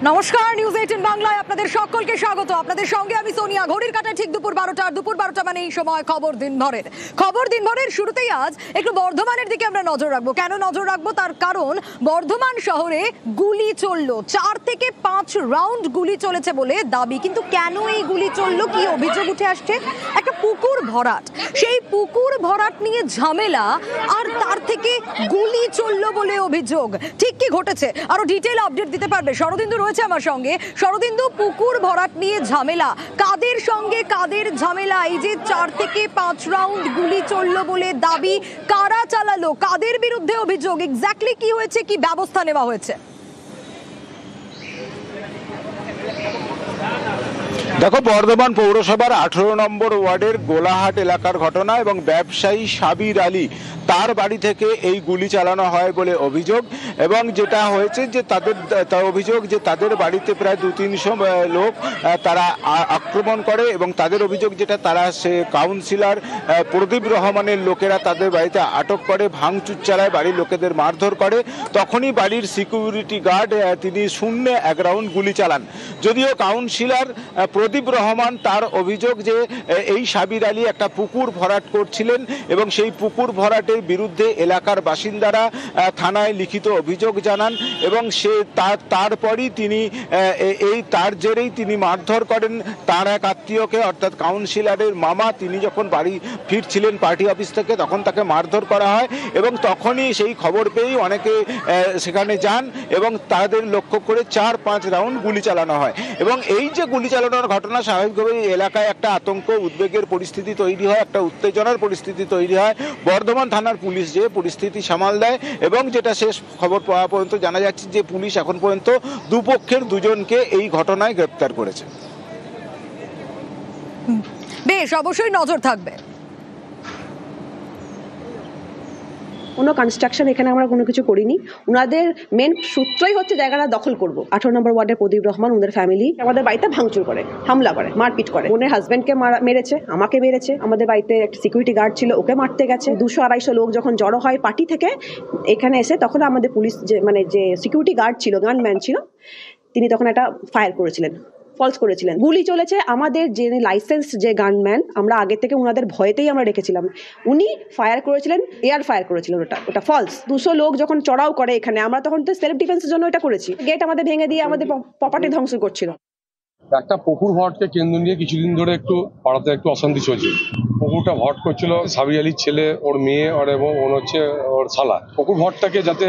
নমস্কার, নিউজ 18 বাংলায় আপনাদের সকলকে স্বাগত। আপনাদের সঙ্গে আমি সোনিয়া। ঘড়ির কাঁটায় ঠিক দুপুর 12টা মানে এই সময় খবর দিনভরের শুরুতেই আজ একটু বর্ধমানের দিকে আমরা নজর রাখবো। কেন নজর রাখবো তার কারণ বর্ধমান শহরে গুলি চললো, 4 থেকে 5 রাউন্ড গুলি চলেছে বলে দাবি। কিন্তু কেন এই গুলি চললো, কি অভিযোগ উঠে আসছে? একটা পুকুর ভরাট, সেই পুকুর ভরাট নিয়ে ঝামেলা, আর তার থেকে গুলি চললো বলে অভিযোগ। ঠিক কি ঘটেছে আরো ডিটেইল আপডেট দিতে পারবে শরদিন্দু রয়েছে আমার সঙ্গে। শরদিন্দু, পুকুর ভরাট নিয়ে ঝামেলা, কাদের সঙ্গে কাদের ঝামেলা? এই যে 4 থেকে 5 রাউন্ড গুলি চললো বলে দাবি, কারা চালালো, কাদের বিরুদ্ধে অভিযোগ, এক্স্যাক্টলি কি হয়েছে, কি ব্যবস্থা নেওয়া হয়েছে? দেখো, বর্ধমান পৌরসভার 18 নম্বর ওয়ার্ডের গোলাহাট এলাকার ঘটনা এবং ব্যবসায়ী সাবির আলী তার বাড়ি থেকে এই গুলি চালানো হয় বলে অভিযোগ। এবং যেটা হয়েছে যে তাদের অভিযোগ যে তাদের বাড়িতে প্রায় 200-300 লোক তারা আক্রমণ করে এবং তাদের অভিযোগ যেটা তারা সে কাউন্সিলর প্রদীপ রহমানের লোকেরা তাদের বাড়িতে আটক করে, ভাঙচুর চালায়, বাড়ির লোকেদের মারধর করে। তখনই বাড়ির সিকিউরিটি গার্ড তিনি শূন্যে 1 রাউন্ড গুলি চালান। যদিও কাউন্সিলর প্রদীপ রহমান তার অভিযোগ যে এই সাবির আলী একটা পুকুর ভরাট করছিলেন এবং সেই পুকুর ভরাটের বিরুদ্ধে এলাকার বাসিন্দারা থানায় লিখিত অভিযোগ জানান এবং তারপরই তিনি তার জেরেই তিনি মারধর করেন তার এক আত্মীয়কে, অর্থাৎ কাউন্সিলরের মামা। তিনি যখন বাড়ি ফিরছিলেন পার্টি অফিস থেকে তখন তাকে মারধর করা হয় এবং তখনই সেই খবর পেয়েই অনেকে সেখানে যান এবং তাদের লক্ষ্য করে 4-5 রাউন্ড গুলি চালানো হয়। এবং এই যে গুলি চালানোর ঘটনা, স্বাভাবিকভাবেই এলাকায় একটা আতঙ্ক, উদ্বেগের পরিস্থিতি তৈরি হয়, একটা উত্তেজনার পরিস্থিতি তৈরি হয়। বর্ধমান থানার পুলিশ যে পরিস্থিতি সামাল দেয় এবং যেটা শেষ খবর পাওয়া পর্যন্ত জানা যাচ্ছে যে পুলিশ এখন পর্যন্ত দুপক্ষের দুজনকে এই ঘটনায় গ্রেপ্তার করেছে। বেশ, অবশ্যই নজর থাকবে। কোনো কনস্ট্রাকশন এখানে আমরা কোনো কিছু করিনি। ওনাদের মেন সূত্রই হচ্ছে জায়গাটা দখল করব। 18 নম্বর ওয়ার্ডের প্রদীপ রহমান, ওদের ফ্যামিলি আমাদের বাড়িতে ভাঙচুর করে, হামলা করে, মারপিট করে। ওনের হাজব্যান্ডকে মেরেছে, আমাকে মেরেছে। আমাদের বাড়িতে একটা সিকিউরিটি গার্ড ছিল, ওকে মারতে গেছে। 200-250 লোক যখন জড়ো হয় পার্টি থেকে এখানে এসে, তখন আমাদের পুলিশ যে সিকিউরিটি গার্ড ছিল, গানম্যান ছিল, তিনি তখন একটা ফায়ার করেছিলেন, ফলস করেছিলেন। গুলি চলেছে। আমাদের যে লাইসেন্স যে গানম্যান, আমরা আগে থেকে ওনাদের ভয়েতেই আমরা রেখেছিলাম, উনি ফায়ার করেছিলেন, এয়ার ফায়ার করেছিলেন, ওটা ফলস। 200 লোক যখন চড়াও করে এখানে, আমরা তখন তো সেলফ ডিফেন্সের জন্য এটা করেছি। গেট আমাদের ভেঙে দিয়ে আমাদের প্রপার্টি ধ্বংস করছিল। একটা পুকুর ভরাটকে কেন্দ্র নিয়ে কিছুদিন ধরে একটু পাড়াতে একটু অশান্তি চলছে। পুকুরটা ভরাট করছিল সাবির আলীর ছেলে, ওর মেয়ে, এবং ওর হচ্ছে ওর শালা। পুকুর ভরাটটাকে যাতে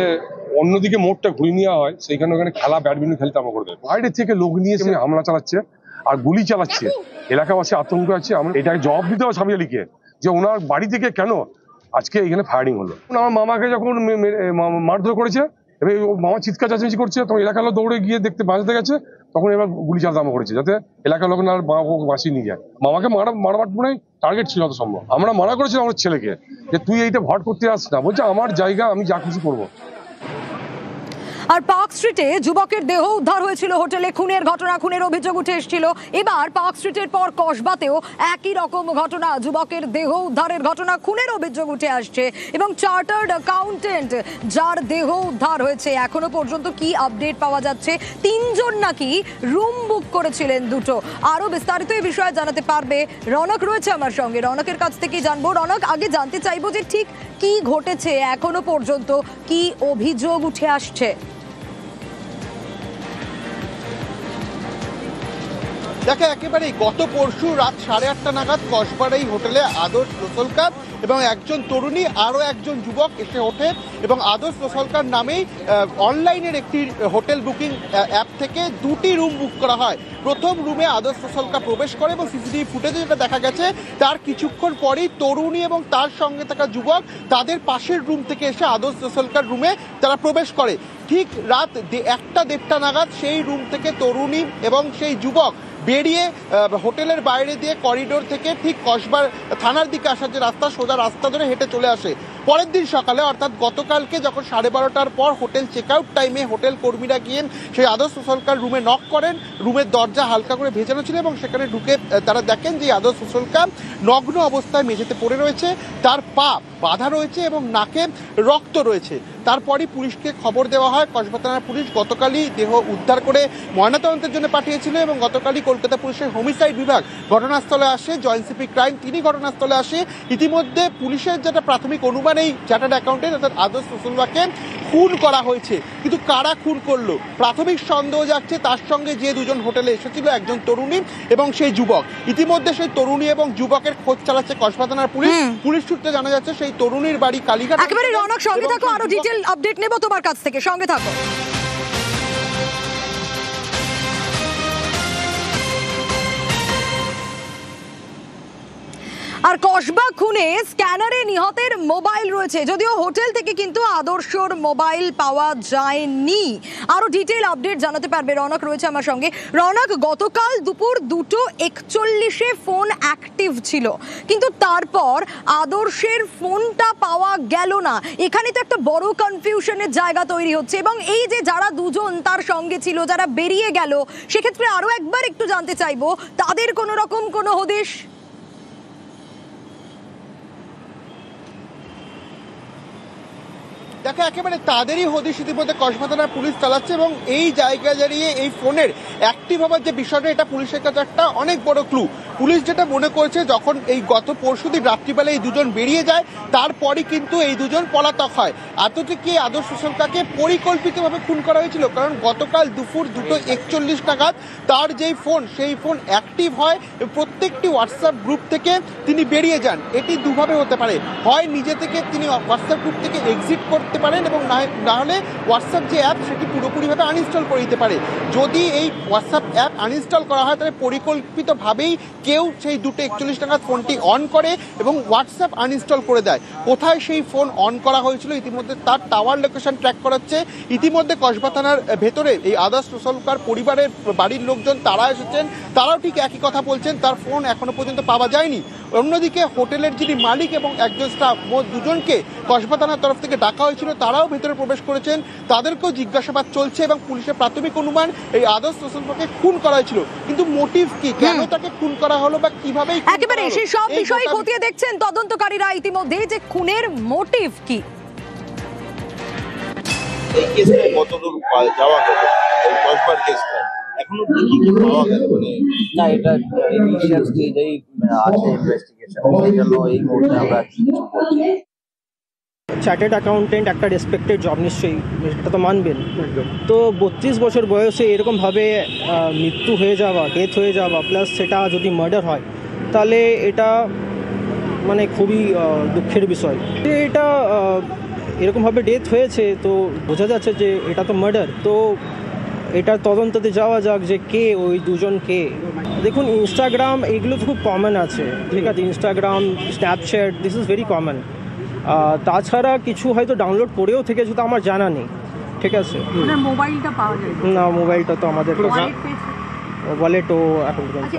অন্যদিকে মোড়টা ঘুরিয়ে নেওয়া হয়, সেইখানে ওখানে খেলা, ব্যাডমিন্টন খেলতে আমরা করবে। বাইরে থেকে লোক নিয়ে এসে হামলা চালাচ্ছে আর গুলি চালাচ্ছে, এলাকাবাসী আতঙ্ক আছে। আমরা এটাকে জবাব দিতে হবে সাবির আলীকে, যে ওনার বাড়ি থেকে কেন আজকে এখানে ফায়ারিং হলো। আমার মামাকে যখন মারধর করেছে, এবার মামা চিৎকার চেঁচামেচি করছে, তখন এলাকার লোক দৌড়ে গিয়ে বাঁচতে গেছে, তখন এবার গুলি চালাতে আরম্ভ করেছে, যাতে এলাকার লোক আর বাঁচিয়ে নিয়ে যায়। মামাকে মারাবার পুরাই টার্গেট ছিল যত সম্ভব। আমরা মানা করেছিলাম আমার ছেলেকে যে তুই এইটা ভরাট করতে আস না, বলছে আমার জায়গা, আমি যা খুশি করবো। আর পার্ক স্ট্রিটে যুবকের দেহ উদ্ধার হয়েছিল হোটেলে, খুনের অভিযোগ উঠে এসেছিল। এবার পার্ক স্ট্রিটের পর কসবাতেও একই রকম ঘটনা, যুবকের দেহ উদ্ধারের ঘটনা, খুনের অভিযোগ উঠে আসছে। এবং চার্টার্ড অ্যাকাউন্টেন্ট যার দেহ উদ্ধার হয়েছে, এখনো পর্যন্ত কি আপডেট পাওয়া যাচ্ছে? 3 জন নাকি রুম বুক করেছিলেন 2টো। আরো বিস্তারিত এই বিষয়ে জানাতে পারবে রনক রয়েছে আমার সঙ্গে, রনকের কাছ থেকে জানবো। রনক, আগে জানতে চাইবো যে ঠিক কি ঘটেছে, এখনো পর্যন্ত কি অভিযোগ উঠে আসছে? দেখে একেবারেই গত পরশু রাত 8:30 নাগাদ কসবার এই হোটেলে আদর্শ রসলকার এবং একজন তরুণী, আরও একজন যুবক এসে ওঠে এবং আদর্শ রসলকার নামেই অনলাইনের একটি হোটেল বুকিং অ্যাপ থেকে 2টি রুম বুক করা হয়। প্রথম রুমে আদর্শ রসলকার প্রবেশ করে এবং সিসিটিভি ফুটেজে যেটা দেখা গেছে, তার কিছুক্ষণ পরেই তরুণী এবং তার সঙ্গে থাকা যুবক তাদের পাশের রুম থেকে এসে আদর্শ রসলকার রুমে তারা প্রবেশ করে। ঠিক রাত 1টা-1:30 নাগাদ সেই রুম থেকে তরুণী এবং সেই যুবক বেরিয়ে হোটেলের বাইরে দিয়ে করিডোর থেকে ঠিক কসবার থানার দিকে আসার যে রাস্তা, সোজা রাস্তা ধরে হেঁটে চলে আসে। পরের দিন সকালে অর্থাৎ গতকালকে যখন 12:30টার পর হোটেল চেক আউট টাইমে হোটেল কর্মীরা গিয়ে সেই আদর্শ সোশ্যালকার রুমে নক করেন, রুমের দরজা হালকা করে ভেজানো ছিল এবং সেখানে ঢুকে তারা দেখেন যে আদর্শ সোশ্যালকার নগ্ন অবস্থায় মেঝেতে পড়ে রয়েছে, তার পা বাঁধা রয়েছে এবং নাকে রক্ত রয়েছে। তারপরই পুলিশকে খবর দেওয়া হয়। কসবা থানার পুলিশ গতকালই দেহ উদ্ধার করে ময়নাতদন্তের জন্য পাঠিয়েছিল এবং গতকালই কলকাতা পুলিশের হোমিসাইড বিভাগ ঘটনাস্থলে আসে। জয়েন্ট সিপি ক্রাইম তিনি ঘটনাস্থলে আসে। ইতিমধ্যে পুলিশের যেটা প্রাথমিক অনুমান, এই চার্টার্ড অ্যাকাউন্টেন্ট অর্থাৎ আদর্শ সোশ্যালকারকে খুন করা হয়েছে, কিন্তু কারা খুন করলো প্রাথমিক সন্দেহ যাচ্ছে তার সঙ্গে যে দুজন হোটেলে এসেছিল, একজন তরুণী এবং সেই যুবক। ইতিমধ্যে সেই তরুণী এবং যুবকের খোঁজ চালাচ্ছে কসবা থানার পুলিশ। পুলিশ সূত্রে জানা যাচ্ছে সেই তরুণীর বাড়ি কালীঘাট। একেবারে রৌনক, সঙ্গে থাকো, আরো ডিটেইল আপডেট নেব তোমার কাছ থেকে, সঙ্গে থাকো। আর কসবা খুনে স্ক্যানারে নিহতের মোবাইল রয়েছে, যদিও হোটেল থেকে কিন্তু আদর্শর মোবাইল পাওয়া যায়নি। আরো ডিটেইল আপডেট জানাতে পারবে রৌনক, রয়েছে আমার সঙ্গে। রৌনক, গতকাল দুপুর 2:41-এ ফোন অ্যাক্টিভ ছিল, কিন্তু তারপর আদর্শের ফোনটা পাওয়া গেল না। এখানে তো একটা বড় কনফিউশনের জায়গা তৈরি হচ্ছে এবং এই যে যারা দুজন তার সঙ্গে ছিল, যারা বেরিয়ে গেল, সেক্ষেত্রে আরো একবার একটু জানতে চাইবো তাদের কোনো রকম কোনো হদিশ? দেখো, একেবারে তাদেরই হদিশ ইতিমধ্যে কসবা থানার পুলিশ চালাচ্ছে এবং এই জায়গায় দাঁড়িয়ে এই ফোনের অ্যাক্টিভ হওয়ার যে বিষয়টা, এটা পুলিশের কাছে একটা অনেক বড় ক্লু। পুলিশ যেটা মনে করছে, যখন এই গত পরশুদিন রাত্রিবেলা এই দুজন বেরিয়ে যায়, তারপরই কিন্তু এই দুজন পলাতক হয়। এতটুকু আদর্শ সোশ্যালকারকে পরিকল্পিতভাবে খুন করা হয়েছিল, কারণ গতকাল দুপুর 2:41 নাগাদ তার যেই ফোন, সেই ফোন অ্যাক্টিভ হয়। প্রত্যেকটি হোয়াটসঅ্যাপ গ্রুপ থেকে তিনি বেরিয়ে যান। এটি দুভাবে হতে পারে, হয় নিজে থেকে তিনি হোয়াটসঅ্যাপ গ্রুপ থেকে এক্সিট করতে পারেন এবং না হলে হোয়াটসঅ্যাপ যে অ্যাপ সেটি পুরোপুরিভাবে আনইনস্টল করে দিতে পারে। যদি এই হোয়াটসঅ্যাপ অ্যাপ আনইনস্টল করা হয়, তাহলে পরিকল্পিতভাবেই কেউ সেই 2:41 নাগাদ ফোনটি অন করে এবং হোয়াটসঅ্যাপ আনইনস্টল করে দেয়। কোথায় সেই ফোন অন করা হয়েছিল, ইতিমধ্যে তার টাওয়ার লোকেশন ট্র্যাক করাচ্ছে। ইতিমধ্যে কসবা থানার ভেতরে এই আদর্শ সোশ্যালকার পরিবারের বাড়ির লোকজন তারা এসেছেন, তারাও ঠিক একই কথা বলছেন, তার ফোন এখনো পর্যন্ত পাওয়া যায়নি। অন্যদিকে হোটেলের যিনি মালিক এবং একজন স্টাফ, মোট দুজনকে কসবা থানার তরফ থেকে ডাকা হয়েছিল, তারাও ভেতরে প্রবেশ করেছেন, তাদেরকেও জিজ্ঞাসাবাদ চলছে এবং পুলিশের প্রাথমিক অনুমান এই আদর্শ সোশ্যালকারকে খুন করা হয়েছিল। কিন্তু মোটিভ কি, কেন তাকে খুন করা হলো বা কিভাবে, একেবারে সেই সব বিষয় খতিয়ে দেখছেন তদন্তকারীরা ইতিমধ্যে, যে খুনের মোটিভ কি। এই কেসে কতদূর যাওয়া গেল, এই কসবার কেসটা এখনো কি পাওয়া গেল? মানে না, এটা ইনিশিয়াল স্টেজেই আছে ইনভেস্টিগেশন, সেই জন্য এই মুহূর্তে আমরা কিছু বলছি। চার্টার্ড অ্যাকাউন্টেন্ট একটা রেসপেক্টেড জব, নিশ্চয়ই এটা তো মানবেন। তো 32 বছর বয়সে এরকমভাবে মৃত্যু হয়ে যাওয়া, ডেথ হয়ে যাওয়া, প্লাস সেটা যদি মার্ডার হয়, তাহলে এটা মানে খুবই দুঃখের বিষয়। এটা এরকমভাবে ডেথ হয়েছে, তো বোঝা যাচ্ছে যে এটা তো মার্ডার। তো এটার তদন্ততে যাওয়া যাক যে কে ওই দুজন কে। দেখুন, ইনস্টাগ্রাম এগুলো তো খুব কমন আছে, ঠিক আছে, Instagram, Snapchat, this is very common. তাছাড়া কিছু হয়তো ডাউনলোড করেও থেকে যেটা আমার জানা নেই, ঠিক আছে। মোবাইলটা পাওয়া যায় না, মোবাইলটা তো আমাদের ওয়ালেটও এখন পর্যন্ত।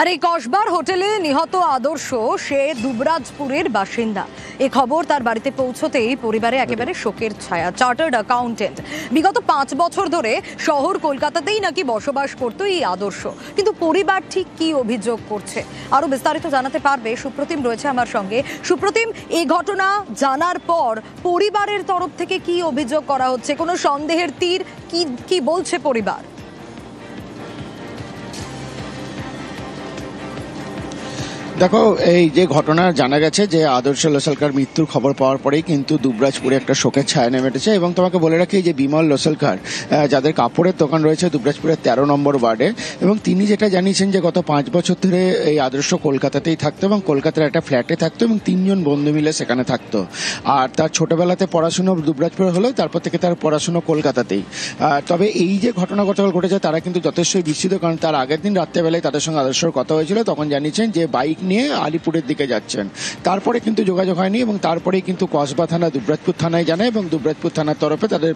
আর এই কসবার হোটেলে নিহত আদর্শ, সে দুবরাজপুরের বাসিন্দা। এই খবর তার বাড়িতে পৌঁছতেই পরিবারে একেবারে শোকের ছায়া। চার্টার্ড অ্যাকাউন্টেন্ট, বিগত 5 বছর ধরে শহর কলকাতাতেই নাকি বসবাস করতো এই আদর্শ, কিন্তু পরিবার ঠিক কি অভিযোগ করছে আরো বিস্তারিত জানাতে পারবে সুপ্রতিম, রয়েছে আমার সঙ্গে। সুপ্রতিম, এই ঘটনা জানার পর পরিবারের তরফ থেকে কি অভিযোগ করা হচ্ছে? কোনো সন্দেহের তীর কি বলছে পরিবার? দেখো, এই যে ঘটনা জানা গেছে যে আদর্শ লোসালকার মৃত্যুর খবর পাওয়ার পরেই কিন্তু দুবরাজপুরে একটা শোকের ছায়া নেমে এসেছে। এবং তোমাকে বলে রাখি যে বিমল লোসালকার, যাদের কাপড়ের দোকান রয়েছে দুবরাজপুরের 13 নম্বর ওয়ার্ডে, এবং তিনি যেটা জানিয়েছেন যে গত 5 বছর ধরে এই আদর্শ কলকাতাতেই থাকতো এবং কলকাতার একটা ফ্ল্যাটে থাকতো এবং 3 জন বন্ধু মিলে সেখানে থাকতো। আর তার ছোটবেলাতে পড়াশুনো দুবরাজপুরে হলেও তারপর থেকে তার পড়াশুনো কলকাতাতেই। তবে এই যে ঘটনা গতকাল ঘটেছে, তারা কিন্তু যথেষ্টই বিস্মিত, কারণ তার আগের দিন রাত্রেবেলায় তাদের সঙ্গে আদর্শর কথা হয়েছিল। তখন জানিয়েছেন যে বাইক নিয়ে আলিপুরের দিকে যাচ্ছেন। তারপরে কিন্তু যোগাযোগ হয়নি এবং তারপরেই কিন্তু কসবা থানা দুবরাজপুর থানায় জানায় এবং দুবরাজপুর থানার তরফে তাদের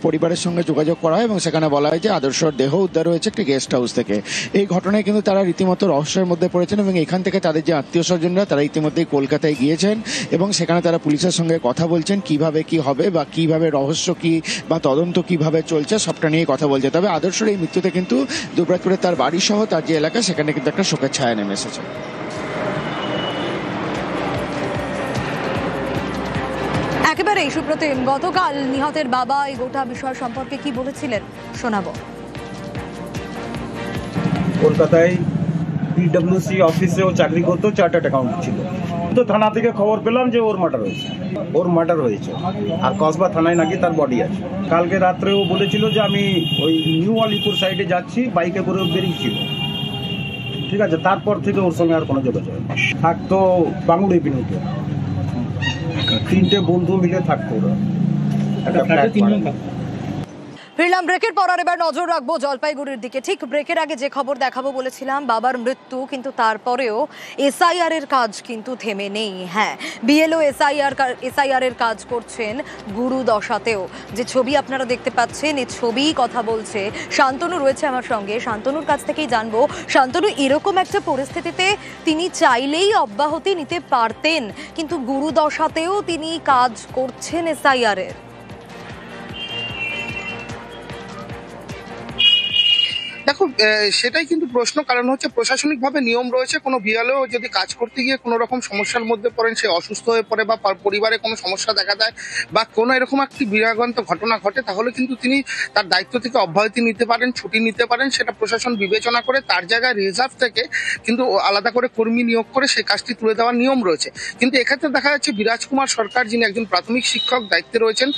পরিবারের সঙ্গে যোগাযোগ করা হয় এবং সেখানে বলা হয় যে আদর্শর দেহ উদ্ধার হয়েছে একটি গেস্ট হাউস থেকে। এই ঘটনায় কিন্তু তারা রীতিমতো রহস্যের মধ্যে পড়েছেন এবং এখান থেকে তাদের যে আত্মীয় স্বজনরা তারা ইতিমধ্যেই কলকাতায় গিয়েছেন এবং সেখানে তারা পুলিশের সঙ্গে কথা বলছেন কিভাবে কি হবে বা কিভাবে রহস্য কি বা তদন্ত কিভাবে চলছে সবটা নিয়ে কথা বলছে। তবে আদর্শের এই মৃত্যুতে কিন্তু দুবরাজপুরে তার বাড়ি সহ তার যে এলাকা সেখানে কিন্তু একটা শোকের ছায়া নেমে এসেছে। একেবারেই সুপ্রতিম, গতকাল নিহতের বাবা এই গোটা বিষয় সম্পর্কে কি বলেছিলেন শোনাবো। কলকাতায় পিডব্লিউসি অফিসে ও চাকরি করতো, চার্টার্ড অ্যাকাউন্ট ছিল। তো থানা থেকে খবর পেলাম যে ওর মার্ডার হয়েছে আর কসবা থানায় নাকি তার বডি আছে। কালকে রাত্রে ও বলেছিল যে আমি ওই নিউ আলিপুর সাইডে যাচ্ছি, বাইকে করে বেরিয়েছিল, ঠিক আছে। তারপর থেকে ওর সঙ্গে আর কোনো যোগাযোগ থাকতো বাংলো এভিনিউতে, 3টে বন্ধু মিলে থাকতো ওরা। ফিরলাম ব্রেকের পর, আর এবার নজর রাখবো জলপাইগুড়ির দিকে। ঠিক ব্রেকের আগে যে খবর দেখাবো বলেছিলাম, বাবার মৃত্যু, কিন্তু তারপরেও এসআইআর এর কাজ কিন্তু থেমে নেই। হ্যাঁ, বিএলও এসআইআর এর কাজ করছেন গুরু দশাতেও। যে ছবি আপনারা দেখতে পাচ্ছেন, এই ছবি কথা বলছে। শান্তনু রয়েছে আমার সঙ্গে, শান্তনুর কাছ থেকেই জানবো। শান্তনু, এরকম একটা পরিস্থিতিতে তিনি চাইলেই অব্যাহতি নিতে পারতেন, কিন্তু গুরু দশাতেও তিনি কাজ করছেন এসআইআর এর। দেখো, সেটাই কিন্তু প্রশ্ন। কারণ হচ্ছে প্রশাসনিকভাবে নিয়ম রয়েছে, কোনো বিএলও যদি কাজ করতে গিয়ে কোনো রকম সমস্যার মধ্যে পড়েন, সে অসুস্থ হয়ে পড়ে বা পরিবারে কোনো সমস্যা দেখা দেয় বা কোনো এরকম একটি বিরাগন্ত ঘটনা ঘটে, তাহলে কিন্তু তিনি তার দায়িত্ব থেকে অব্যাহতি নিতে পারেন, ছুটি নিতে পারেন। সেটা প্রশাসন বিবেচনা করে তার জায়গায় রিজার্ভ থেকে কিন্তু আলাদা করে কর্মী নিয়োগ করে সেই কাজটি তুলে দেওয়ার নিয়ম রয়েছে। কিন্তু এক্ষেত্রে দেখা যাচ্ছে বিরাজ কুমার সরকার, যিনি একজন প্রাথমিক শিক্ষক, দায়িত্বে রয়েছেন,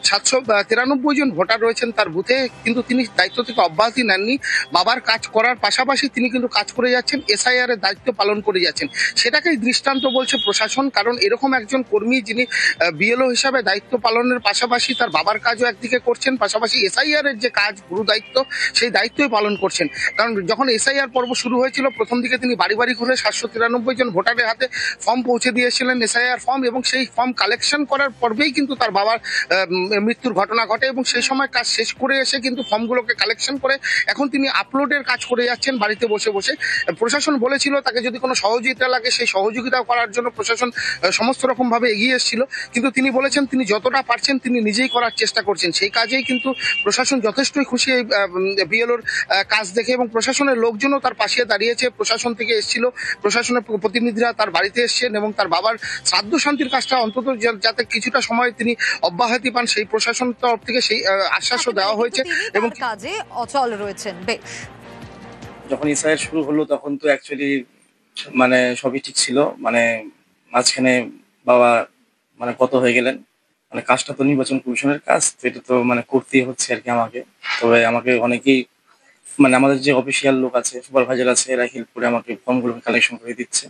793 জন ভোটার রয়েছেন তার বুথে, কিন্তু তিনি দায়িত্ব থেকে অব্যাহতি নেননি। বাবার কাজ করার পাশাপাশি তিনি কিন্তু কাজ করে যাচ্ছেন, এসআইআর এর দায়িত্ব পালন করে যাচ্ছেন। সেটাকেই দৃষ্টান্ত বলছে প্রশাসন। কারণ এরকম একজন কর্মী যিনি বিএলও হিসাবে দায়িত্ব পালনের পাশাপাশি তার বাবার কাজও একদিকে করছেন, পাশাপাশি এসআইআর এর যে কাজ, গুরু দায়িত্ব, সেই দায়িত্বই পালন করছেন। কারণ যখন এসআইআর পর্ব শুরু হয়েছিল, প্রথম দিকে তিনি বাড়ি বাড়ি ঘুরে 793 জন ভোটারের হাতে ফর্ম পৌঁছে দিয়েছিলেন, এসআইআর ফর্ম, এবং সেই ফর্ম কালেকশন করার পর্বেই কিন্তু তার বাবার মৃত্যুর ঘটনা ঘটে। এবং সেই সময় কাজ শেষ করে এসে কিন্তু ফর্মগুলোকে কালেকশন করে এখন তিনি আপলোডের কাজ করে যাচ্ছেন বাড়িতে বসে বসে। প্রশাসন বলেছিল তাকে যদি কোনো সহযোগিতা লাগে সেই সহযোগিতা করার জন্য প্রশাসন সমস্ত রকম ভাবে এগিয়ে এসেছিল, কিন্তু তিনি বলেছেন তিনি যতটা পারছেন তিনি নিজেই করার চেষ্টা করছেন। সেই কাজেই কিন্তু প্রশাসন যথেষ্টই খুশি এই বিএলওর কাজ দেখে, এবং প্রশাসনের লোকজনও তার পাশে দাঁড়িয়েছে। প্রশাসন থেকে এসেছিল, প্রশাসনের প্রতিনিধিরা তার বাড়িতে এসেছেন এবং তার বাবার শ্রাদ্ধ শান্তির কাজটা অন্তত যাতে কিছুটা সময় তিনি অব্যাহতি পান, সেই প্রশাসন তরফ থেকে সেই আশ্বাসও দেওয়া হয়েছে এবং কাজে অচল রয়েছেন। বেশ, যখন এসআইআর শুরু হলো তখন তো অ্যাকচুয়ালি মানে সবই ঠিক ছিল, মানে মাঝখানে বাবা মানে কত হয়ে গেলেন, মানে কাজটা তো নির্বাচন কমিশনের কাজ, তো এটা তো মানে করতেই হচ্ছে আর কি আমাকে। তবে আমাকে অনেকেই মানে আমাদের যে অফিসিয়াল লোক আছে, সুপারভাইজার আছে, এরা হেল্প করে আমাকে ফর্মগুলো কালেকশন করে দিচ্ছে।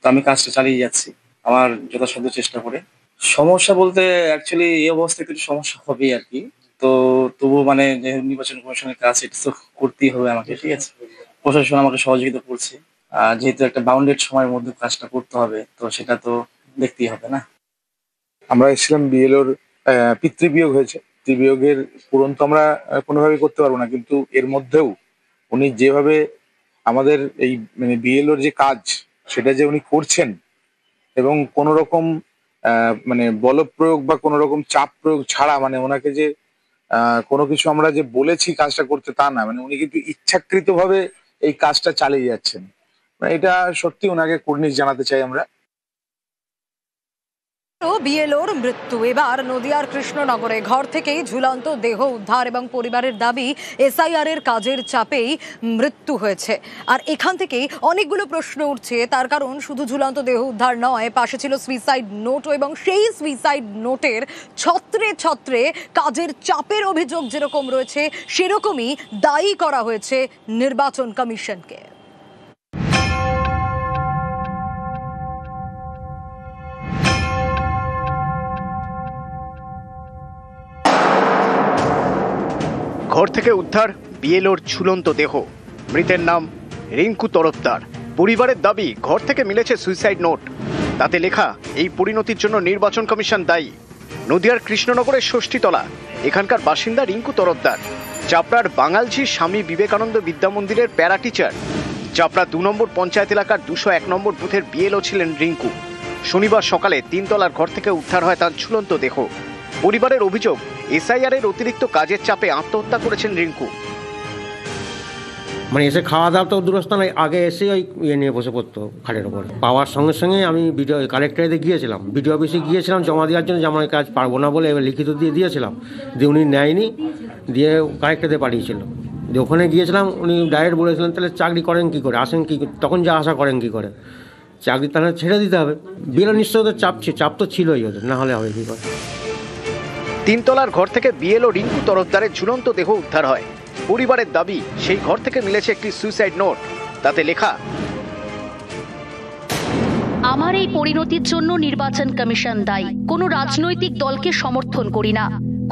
তো আমি কাজটা চালিয়ে যাচ্ছি আমার যথাসাধ্য চেষ্টা করে। সমস্যা বলতে অ্যাকচুয়ালি এই অবস্থায় একটু সমস্যা হবেই আর কি। তো তবুও মানে যে নির্বাচন কমিশনের কাজ, এটা তো করতেই হবে আমাকে, ঠিক আছে। প্রশাসন আমাকে সহযোগিতা করছে, যেহেতু একটা বাউন্ডেড সময়ের মধ্যে কাজটা করতে হবে, তো সেটা তো দেখতেই হবে না। আমরা এসেছিলাম বিএলওর পিতৃবিয়োগ হয়েছে, পিতৃবিয়োগের পূরণ তো আমরা কোনোভাবেই করতে পারবো না, কিন্তু এর মধ্যেও উনি যেভাবে আমাদের এই মানে বিএলওর যে কাজ সেটা যে উনি করছেন, এবং কোনো রকম মানে বল প্রয়োগ বা কোনো রকম চাপ প্রয়োগ ছাড়া, মানে ওনাকে যে কোনো কিছু আমরা যে বলেছি কাজটা করতে তা না, মানে উনি কিন্তু ইচ্ছাকৃতভাবে এই কাজটা চালিয়ে যাচ্ছেন। মানে এটা সত্যি ওনাকে কুর্নিশ জানাতে চাই আমরা। বিএলওর মৃত্যু। এবার নদিয়ার কৃষ্ণনগরে ঘর থেকেই ঝুলন্ত দেহ উদ্ধার এবং পরিবারের দাবি এসআইআর এর কাজের চাপেই মৃত্যু হয়েছে। আর এখান থেকেই অনেকগুলো প্রশ্ন উঠছে, তার কারণ শুধু ঝুলন্ত দেহ উদ্ধার নয়, পাশে ছিল সুইসাইড নোটও, এবং সেই সুইসাইড নোটের ছত্রে ছত্রে কাজের চাপের অভিযোগ যেরকম রয়েছে সেরকমই দায়ী করা হয়েছে নির্বাচন কমিশনকে। ঘর থেকে উদ্ধার বিএলওর ঝুলন্ত দেহ। মৃতের নাম রিঙ্কু তরফদার। পরিবারের দাবি, ঘর থেকে মিলেছে সুইসাইড নোট, তাতে লেখা এই পরিণতির জন্য নির্বাচন কমিশন দায়ী। নদিয়ার কৃষ্ণনগরের ষষ্ঠীতলা, এখানকার বাসিন্দা রিঙ্কু তরফদার। চাপড়ার বাঙালঝি স্বামী বিবেকানন্দ বিদ্যা মন্দিরের প্যারা টিচার। চাপড়া 2 নম্বর পঞ্চায়েত এলাকার 201 নম্বর বুথের বিএলও ছিলেন রিঙ্কু। শনিবার সকালে 3 তলার ঘর থেকে উদ্ধার হয় তার ঝুলন্ত দেহ। পরিবারের অভিযোগ, এসআইআর এর অতিরিক্ত কাজের চাপে আত্মহত্যা করেছেন রিঙ্কু। মানে এসে খাওয়া দাওয়া তো দূরস্থ নয়, আগে এসে ওই নিয়ে বসে পড়তো খাটের ওপরে। পাওয়ার সঙ্গে সঙ্গে আমি বিডিও কালেক্টরেতে গিয়েছিলাম, বিডিও অফিসে গিয়েছিলাম জমা দেওয়ার জন্য, যে আমার কাজ পারবো না বলে এবার লিখিত দিয়ে দিয়েছিলাম, দিয়ে উনি নেয়নি, দিয়ে কালেক্টরেতে পাঠিয়েছিল। দিয়ে ওখানে গিয়েছিলাম, উনি ডাইরেক্ট বলেছিলেন তাহলে চাকরি করেন কী করে, আসেন কী, তখন যা আশা করেন কী করে, চাকরি তাহলে ছেড়ে দিতে হবে। বিএলও নিশ্চয় ওদের চাপ তো ছিলই ওদের, না হলে হবে কী করে। 3 তলার ঘর থেকে বিএলও রিঙ্কু তরফদারের ঝুলন্ত দেহ উদ্ধার হয়। পরিবারের দাবি, সেই ঘর থেকে মিলেছে একটি সুইসাইড নোট, তাতে লেখা, আমার এই পরিণতির জন্য নির্বাচন কমিশন দায়ী। কোনো রাজনৈতিক দলকে সমর্থন করি না,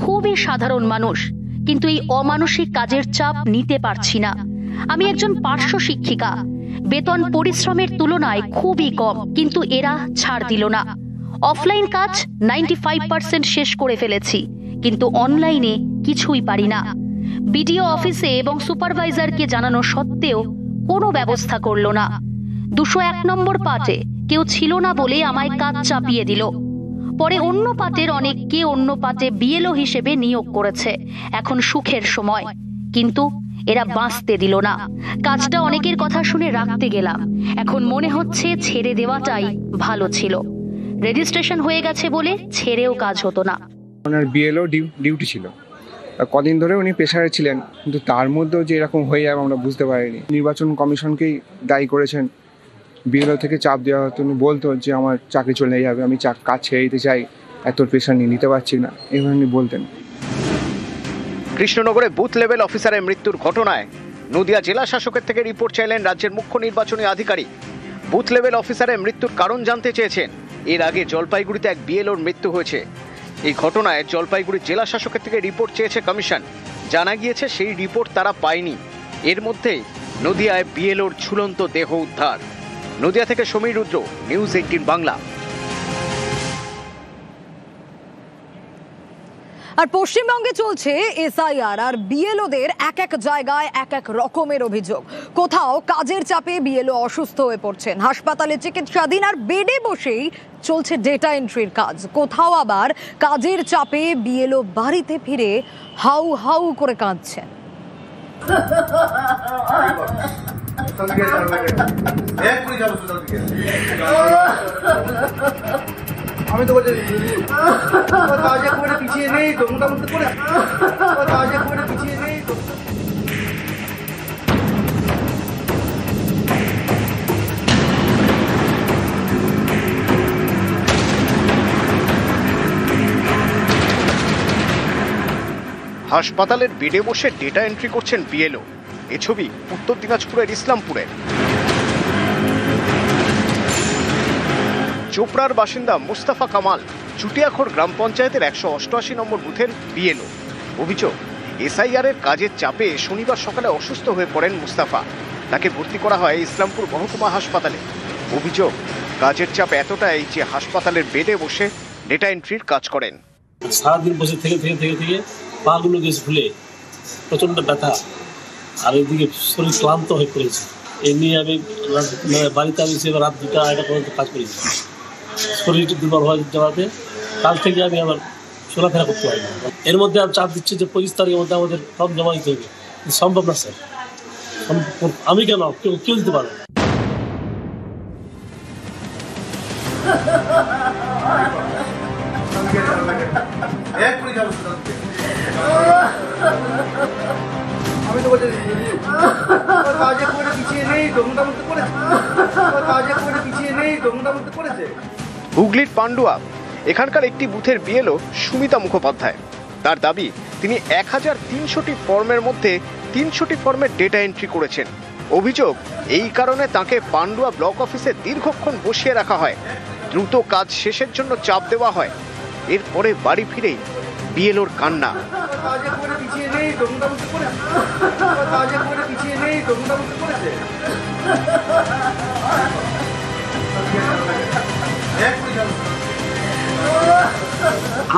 খুবই সাধারণ মানুষ, কিন্তু এই অমানসিক কাজের চাপ নিতে পারছি না। আমি একজন পার্শ্ব শিক্ষিকা, বেতন পরিশ্রমের তুলনায় খুবই কম, কিন্তু এরা ছাড় দিল না। অফলাইন কাজ 95% শেষ করে ফেলেছি, কিন্তু অনলাইনে কিছুই পারি না। বিডিও অফিসে এবং সুপারভাইজারকে জানানো সত্ত্বেও কোনো ব্যবস্থা করলো না। 201 নম্বর পাটে কেউ ছিল না বলে আমায় কাজ চাপিয়ে দিল। পরে অন্য পাটের অনেককে অন্য পাটে বিএলও হিসেবে নিয়োগ করেছে। এখন সুখের সময়, কিন্তু এরা বাঁচতে দিল না। কাজটা অনেকের কথা শুনে রাখতে গেলাম, এখন মনে হচ্ছে ছেড়ে দেওয়াটাই ভালো ছিল। রেজিস্ট্রেশন হয়ে গেছে বলে ছেড়েও কাজ হতো না। ওনার বিএলও ডিউটি ছিল, কদিন ধরে উনি প্রেসারে ছিলেন, কিন্তু তার মধ্যেও যে এরকম হয়ে যাবে আমরা বুঝতে পারিনি। নির্বাচন কমিশনকেই দায়ী করেছেন। বিএলও থেকে চাপ দেওয়া হতো, উনি বলতো যে আমার চাকরি চলে যাবে, আমি কাজ ছেড়ে দিতে চাই, এত প্রেসার নিতে পারছি না, এভাবে উনি বলতেন। কৃষ্ণনগরে বুথ লেভেল অফিসারের মৃত্যুর ঘটনায় নদিয়া জেলা শাসকের থেকে রিপোর্ট চাইলেন রাজ্যের মুখ্য নির্বাচনী আধিকারিক। বুথ লেভেল অফিসারের মৃত্যুর কারণ জানতে চেয়েছেন। এর আগে জলপাইগুড়িতে এক বিএলওর মৃত্যু হয়েছে। এই ঘটনায় জলপাইগুড়ি জেলা শাসকের থেকে রিপোর্ট চেয়েছে কমিশন। জানা গিয়েছে সেই রিপোর্ট তারা পায়নি। এর মধ্যেই নদিয়ায় বিএলওর ঝুলন্ত দেহ উদ্ধার। নদিয়া থেকে সমীর রুদ্র, নিউজ 18 বাংলা। আর পশ্চিমবঙ্গে চলছে এসআইআর, আর বিএলওদের এক এক জায়গায় এক এক রকমের অভিযোগ। কোথাও কাজের চাপে বিএলও অসুস্থ হয়ে পড়ছেন, হাসপাতালে চিকিৎসাধীন, আর বেডে বসেই চলছে ডেটা এন্ট্রির কাজ। কোথাও আবার কাজের চাপে বিএলও বাড়িতে ফিরে হাউ হাউ করে কাঁদছেন। আমি তো বলছি কাজে করে পিছিয়ে নেই তো, মোটামুটি করে কাজে করে পিছিয়ে নেই তো। হাসপাতালের বেডে বসে ডেটা এন্ট্রি করছেন বিএলও। এ ছবি উত্তর দিনাজপুরের ইসলামপুরে। চোপড়ার বাসিন্দা মুস্তাফা কামাল চুটিয়াখোর গ্রাম পঞ্চায়েতের 188 নম্বর বুথের বিএলও। অভিযোগ, এসআইআর এর কাজের চাপে শনিবার সকালে অসুস্থ হয়ে পড়েন মুস্তাফা। তাকে ভর্তি করা হয় ইসলামপুর মহকুমা হাসপাতালে। অভিযোগ, কাজের চাপ এতটাই যে হাসপাতালের বেডে বসে ডেটা এন্ট্রির কাজ করেন। সারাদিন বসে থেকে থেকে থেকে থেকে পাগুলো গেছে ফুলে, প্রচণ্ড ব্যথা, আর এদিকে শরীর ক্লান্ত হয়ে পড়েছে। এই নিয়ে আমি বাড়িতে আমি রাত 2টা পর্যন্ত কাজ করেছি। শরীর দুর্বল হয়ে যাওয়াতে কাল থেকে আমি আবার চলাফেরা করতে পারি না। এর মধ্যে আমি চাপ দিচ্ছি যে 25 তারিখের মধ্যে আমাদের ফর্ম জমা দিতে হবে। সম্ভব না স্যার, আমি কেন, কেউ দিতে পারবো না। আমি তো বলছি কাজে করে পিছিয়ে নেই তো, মোটামুটি করেছে। কাজে করে পিছিয়ে নেই তো, মোটামুটি করেছে। হুগলির পান্ডুয়া, এখানকার একটি বুথের বিএলও সুমিতা মুখোপাধ্যায়। তার দাবি, তিনি 1300টি ফর্মের মধ্যে 300টি ফর্মের ডেটা এন্ট্রি করেছেন। অভিযোগ, এই কারণে তাকে পান্ডুয়া ব্লক অফিসে দীর্ঘক্ষণ বসিয়ে রাখা হয়। দ্রুত কাজ শেষের জন্য চাপ দেওয়া হয়। এরপরে বাড়ি ফিরেই বিএলওর কান্না। কাজে করে পিছিয়ে নেই তো, মোটামুটি করেছে। কাজে করে পিছিয়ে নেই তো, মোটামুটি করেছে।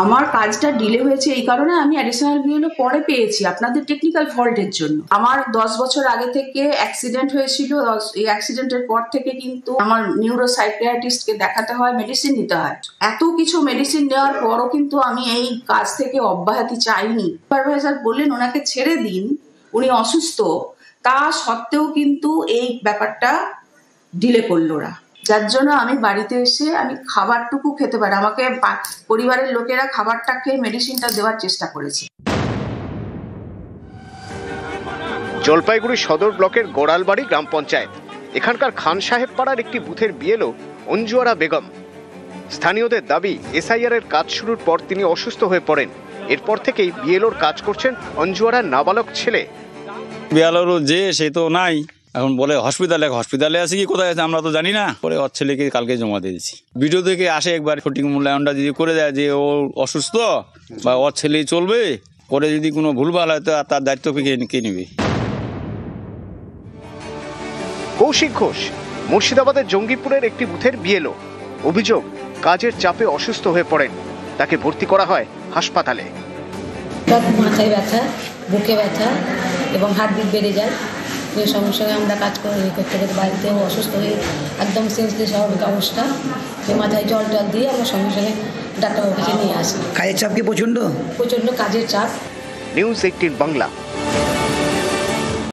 আমার কাজটা ডিলে হয়েছে এই কারণে আমি অ্যাডিশনাল বিএলও পরে পেয়েছি আপনাদের টেকনিক্যাল ফল্টের জন্য। আমার 10 বছর আগে থেকে অ্যাক্সিডেন্ট হয়েছিল, এই অ্যাক্সিডেন্টের পর থেকে কিন্তু আমার নিউরোসাইকিয়াট্রিস্টকে দেখাতে হয়, মেডিসিন নিতে হয়। এত কিছু মেডিসিন নেওয়ার পরও কিন্তু আমি এই কাজ থেকে অব্যাহতি চাইনি। সুপারভাইজার বললেন ওনাকে ছেড়ে দিন, উনি অসুস্থ, তা সত্ত্বেও কিন্তু এই ব্যাপারটা ডিলে করলো ওরা, যার জন্য আমি বাড়িতে এসে আমি খাবারটুকু খেতে পারি, আমাকে পরিবারের লোকেরা খাবারটা খেয়ে মেডিসিনটা দেওয়ার চেষ্টা করেছে। জলপাইগুড়ি সদর ব্লকের গোড়ালবাড়ি গ্রাম পঞ্চায়েত, এখানকার খান সাহেব পাড়ার একটি বুথের বিএলও অঞ্জুয়ারা বেগম। স্থানীয়দের দাবি এসআইআর এর কাজ শুরুর পর তিনি অসুস্থ হয়ে পড়েন। এরপর থেকেই বিএলওর কাজ করছেন অঞ্জুয়ারার নাবালক ছেলে। বিএলওর যে সে তো নাই, এখন বলে হসপিটালে আছে কি কোথায় আছে আমরা তো জানি না। পরে ওর ছেলেকে কালকে জমা দিয়েছি। ভিডিও থেকে আসে একবার সঠিক মূল্যায়নটা যদি করে দেয় যে ও অসুস্থ বা ওর ছেলেই চলবে, পরে যদি কোনো ভুলভাল হয় তো তার দায়িত্ব কে নেবে। কৌশিক ঘোষ মুর্শিদাবাদের জঙ্গিপুরের একটি বুথের বিএলও। অভিযোগ কাজের চাপে অসুস্থ হয়ে পড়েন, তাকে ভর্তি করা হয় হাসপাতালে। মাথায় ব্যথা, বুকে ব্যথা এবং হার্টবিট বেড়ে যায়। এর সঙ্গে সঙ্গে আমরা কাজ করতে বাড়িতে অসুস্থ হয়ে একদম সেন্সলেস স্বাভাবিক অবস্থা, মাথায় জল দিয়ে আমরা সঙ্গে সঙ্গে ডাক্তারবাবুকে নিয়ে আসি। কাজের চাপ কি প্রচণ্ড? প্রচণ্ড কাজের চাপ। নিউজ 18 বাংলা।